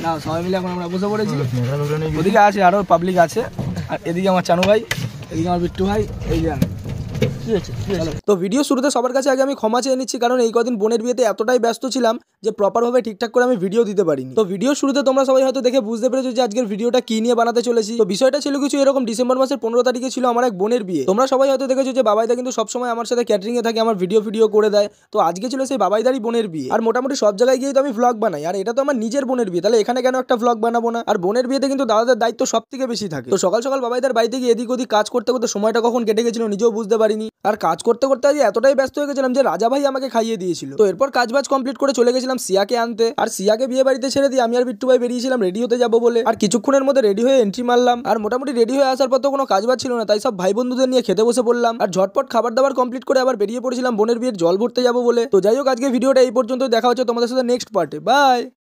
না সবাই মিলে এখন আমরা বসে পড়েছি। ওদিকে আছে আরো পাবলিক আছে, আর এদিকে আমার চানু ভাই, এদিকে আমার বিট্টু ভাই, এই যে আমি। তো ভিডিও শুরুতে সবার কাছে আগে আমি ক্ষমা চেয়ে নিচ্ছি, কারণ এই কদিন বোনের বিয়েতে এতটাই ব্যস্ত ছিলাম যে প্রপারভাবে ঠিকঠাক করে আমি ভিডিও দিতে পারিনি। তো ভিডিও শুরুতে তোমরা সবাই হয়তো দেখে বুঝতে পেরেছো যে আজকের ভিডিওটা কি নিয়ে বানাতে চলেছি। তো বিষয়টা ছিল কিছু এরকম, ডিসেম্বর মাসের 15 তারিখে ছিল আমার এক বোনের বিয়ে। তোমরা সবাই হয়তো দেখেছো যে বাবাইদা কিন্তু সবসময় আমার সাথে ক্যাটারিং এ থাকে, আমার ভিডিও করে দেয়। তো আজকে ছিল সেই বাবাইদারই বোনের বিয়ে, আর মোটামুটি সব জায়গায় গিয়ে তো আমি ভ্লগ বানাই, আর এটা তো আমার নিজের বোনের বিয়ে, তাহলে এখানে কেন একটা ভ্লগ বানাবো না? আর বোনের বিয়েতে কিন্তু দাদাদের দায়িত্ব সব থেকে বেশি থাকে। তো সকাল সকাল বাবাইদার বাড়িতে গিয়ে এদিক ওদিক কাজ করতে করতে সময়টা কখন কেটে গেছিল নিজেও বুঝতে পারিনি। আর কাজ করতে করতে আজ এতটাই ব্যস্ত হয়ে গেছিলাম যে রাজা ভাই আমাকে খাইয়ে দিয়েছিল। তো এরপর কাজবাজ কমপ্লিট করে চলে গেছিলাম সিয়াকে আনতে, আর সিয়াকে বিয়ে বাড়িতে ছেড়ে দিয়ে আমি আর বিট্টু ভাই বেরিয়েছিলাম রেডি হতে যাবো বলে। আর কিছুক্ষণের মধ্যে রেডি হয়ে এন্ট্রি মারলাম, আর মোটামুটি রেডি হয়ে আসার পর তো কোনো কাজবাজ ছিল না, তাই সব ভাই বন্ধুদের নিয়ে খেতে বসে পড়লাম। আর ঝটপট খাবার দাবার কমপ্লিট করে আবার বেরিয়ে পড়েছিলাম বোনের বিয়ের জল ভরতে যাবো বলে। তো যাই হোক, আজকে ভিডিওটা এই পর্যন্ত, দেখা হচ্ছে তোমাদের সাথে নেক্সট পার্টে। বাই।